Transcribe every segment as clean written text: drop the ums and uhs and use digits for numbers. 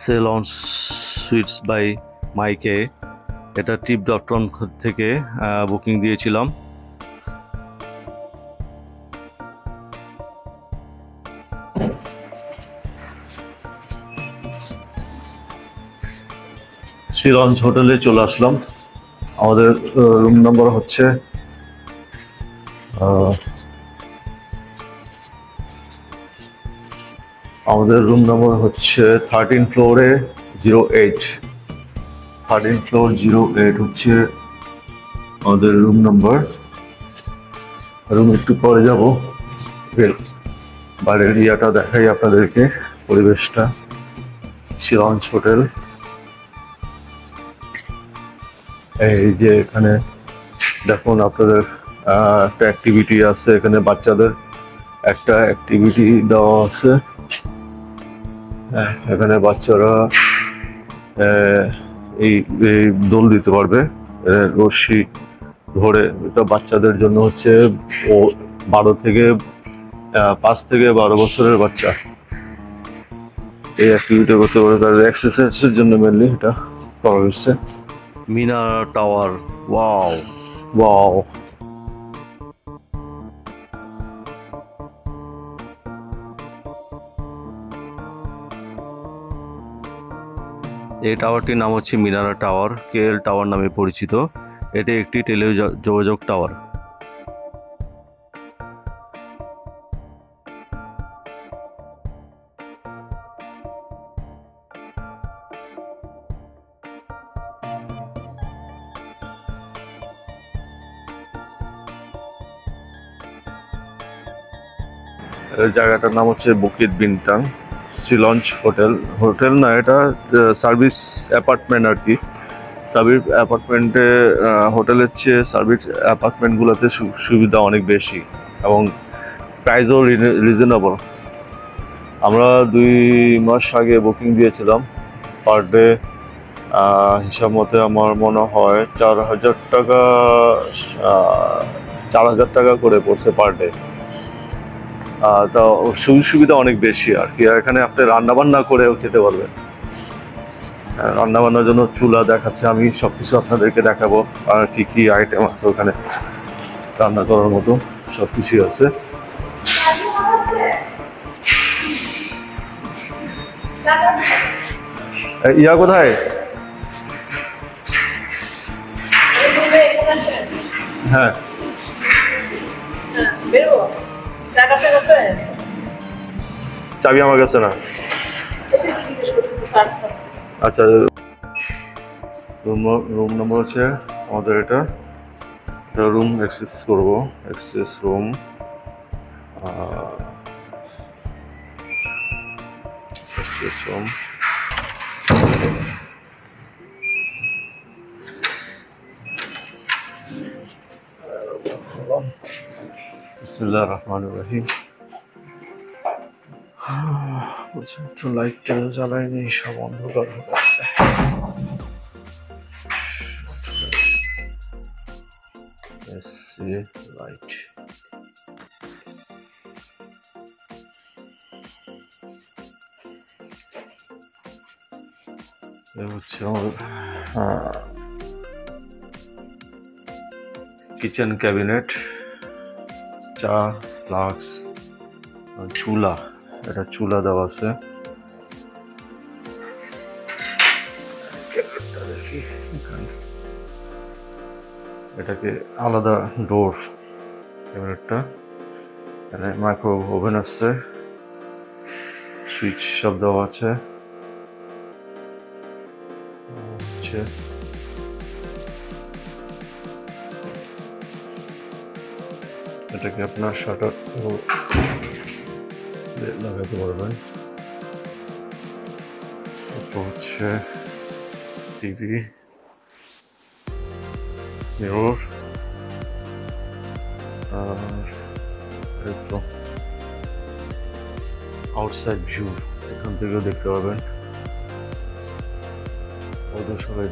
Salon sweets by মাইকে, এটা trip.com থেকে বুকিং দিয়েছিলাম। সিলঞ্জ হোটেলে চলে আসলাম। আমাদের রুম নাম্বার হচ্ছে আমাদের রুম নাম্বার হচ্ছে 13 ফ্লোরে 08। 13 ফ্লোর 08 হচ্ছে আমাদের রুম নাম্বার। রুম একটু পরে যাব, বাইরের এরিয়াটা দেখাই আপনাদেরকে, পরিবেশটা। সিলঞ্জ হোটেল, এই যে এখানে দেখুন আপনাদের একটা অ্যাক্টিভিটি আছে, এখানে বাচ্চাদের একটা অ্যাক্টিভিটি দেওয়া আছে। এখানে বাচ্চারা এই দোল দিতে পারবে, রশ্মি ধরে। এটা বাচ্চাদের জন্য হচ্ছে 5 থেকে 12 বছরের বাচ্চা এই অ্যাক্টিভিটি করতে পারে, তাদের এক্সারসাইজের জন্য মেনলি এটা করা হয়েছে। Minara tower, wow wow. এই টাওয়ারটির নাম হচ্ছে মিনারা টাওয়ার, কেএল টাওয়ার নামে পরিচিত। এটি একটি টেলিযোগাযোগ টাওয়ার। জায়গাটার নাম হচ্ছে বুকিট বিনতাং সিলঞ্জ হোটেল। হোটেল না, এটা সার্ভিস অ্যাপার্টমেন্ট আর কি। সার্ভিস অ্যাপার্টমেন্টে হোটেলের চেয়ে সার্ভিস অ্যাপার্টমেন্টগুলোতে সুবিধা অনেক বেশি এবং প্রাইসও রিজনেবল। আমরা 2 মাস আগে বুকিং দিয়েছিলাম। পার ডে হিসাব মতে আমার মনে হয় 4,000 টাকা, 4,000 টাকা করে পড়ছে পার ডে। তা সুযোগ সুবিধা অনেক বেশি আর কি। এখানে আপনি রান্নাবান্না করেও খেতে পারবেন। রান্নাবান্নার জন্য চুলা দেখাচ্ছে, আমি সবকিছু আপনাদেরকে দেখাবো আর কি কি আইটেম আছে ওখানে রান্না করার মতো, সবকিছুই আছে। ইয়া কোথায়? হ্যাঁ, চাবি আমার কাছে না। আচ্ছা, রুম নাম্বার হচ্ছে আমাদের এটা রুম অ্যাক্সেস করবো, অ্যাক্সেস রুম। অ্যাক্সেস রুম, বিসমিল্লাহির রহমানির রহিম। একটু লাইটটা জ্বালাইনি, সব অন্ধকার হয়ে গেছে। লাইট, হচ্ছে কিচেন ক্যাবিনেট, চা, ফ্লাক্স, চুলা। এটা চুলা দেওয়া আছে। এটাকে আলাদা ডোর ক্যাবিনেটটা। এখানে মাইক্রো ওভেন আছে, সুইচ সব দেওয়া আছে। এটাকে আপনার শাটার লাগাতে পারবেন। হচ্ছে টিভি, মিরর, আউটসাইড ভিউ এখান থেকেও দেখতে পারবেন। ওদের সবাই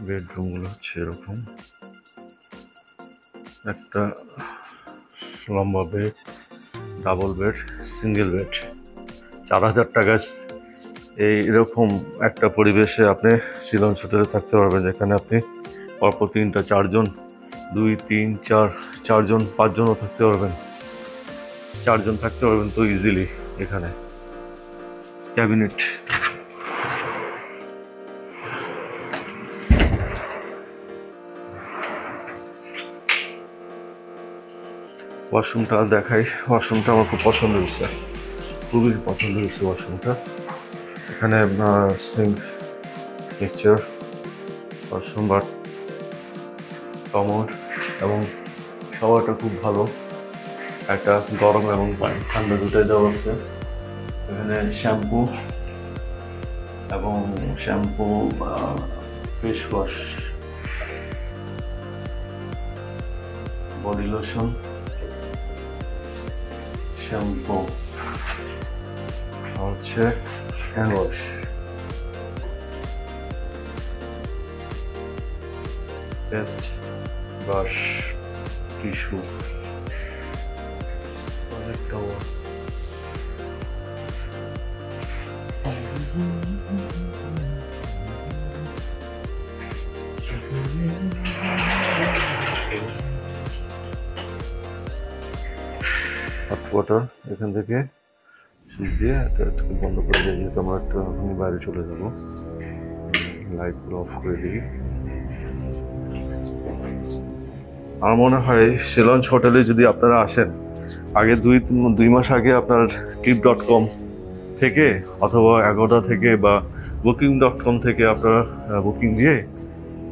বেডরুমগুলো হচ্ছে এরকম, একটা লম্বা bed, double bed, single bed. 4000 টাকায় এইরকম একটা পরিবেশে আপনি শিলঞ্চ হোটেলে থাকতে পারবেন, যেখানে আপনি পরপর 3টা 4জন, 2 3 4 4জন 5জনও থাকতে পারবেন, 4জন থাকতে পারবেন তো ইজিলি। এখানে ক্যাবিনেট, ওয়াশরুমটা দেখাই। ওয়াশরুমটা আমার খুব পছন্দ হয়েছে, খুবই পছন্দ হয়েছে ওয়াশরুমটা। এখানে sink, picture, washroom, but commode এবং শাওয়ারটা খুব ভালো। একটা গরম এবং ঠান্ডা দুটাই দেওয়া আছে। এখানে শ্যাম্পু এবং face wash, body lotion, shampoo, হচ্ছে hand wash, paste, brush, tissue, towel. Hot water এখান থেকে সুইচ দিয়ে এটাকে বন্ধ করে দিয়ে, যেহেতু আমরা একটু এখনই বাইরে চলে যাবো, লাইটগুলো অফ করে দিই। আমার মনে হয় শিলঞ্চ হোটেলে যদি আপনারা আসেন, আগে 2 মাস আগে আপনার trip.com থেকে অথবা Agoda থেকে বা booking.com থেকে আপনারা বুকিং দিয়ে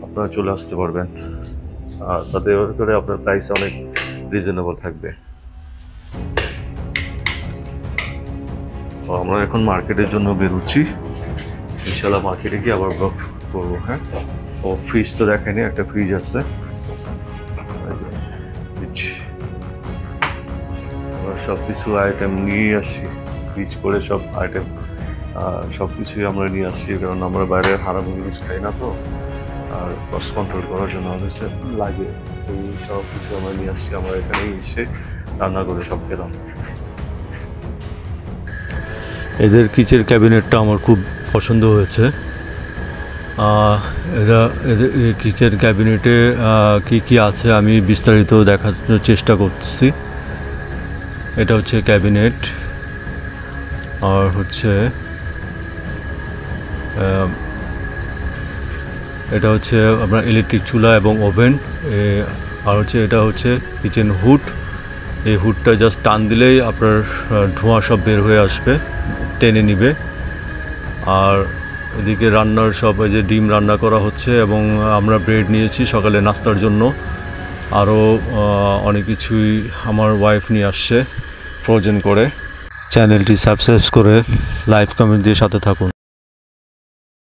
আপনারা চলে আসতে পারবেন। আর তাতে করে আপনার প্রাইস অনেক রিজনেবল থাকবে। আমরা এখন মার্কেটের জন্য বেরোচ্ছি, ইনশাল্লাহ মার্কেটে গিয়ে আবার ব্লগ করবো। হ্যাঁ, ও ফ্রিজ তো দেখেনি, একটা ফ্রিজ আছে। সব কিছু আইটেম নিয়ে আসছি, ফ্রিজ করে সব আইটেম সব কিছুই আমরা নিয়ে আসছি, কারণ আমরা বাইরে হারাম জিনিস খাই না তো, আর কস্ট কন্ট্রোল করার জন্য আমাদের লাগে। এই সব কিছু আমরা নিয়ে আসছি, আমরা এখানে এসে রান্না করে সব খেলাম। এদের কিচেন ক্যাবিনেটটা আমার খুব পছন্দ হয়েছে। এদের কিচেন ক্যাবিনেটে কি আছে আমি বিস্তারিত দেখানোর চেষ্টা করছি। এটা হচ্ছে ক্যাবিনেট, আর হচ্ছে এটা হচ্ছে আপনার ইলেকট্রিক চুলা এবং ওভেন, আর হচ্ছে এটা হচ্ছে কিচেন হুড। এই হুডটা জাস্ট টান দিলেই আপনার ধোঁয়া সব বের হয়ে আসবে, টেনে নিবে। আর এদিকে রান্নার সব, এই যে ডিম রান্না করা হচ্ছে, এবং আমরা ব্রেড নিয়েছি সকালে নাস্তার জন্য। আরও অনেক কিছুই আমার ওয়াইফ নিয়ে আসছে ফ্রোজেন করে। চ্যানেলটি সাবস্ক্রাইব করে লাইক কমেন্ট দিয়ে সাথে থাকুন।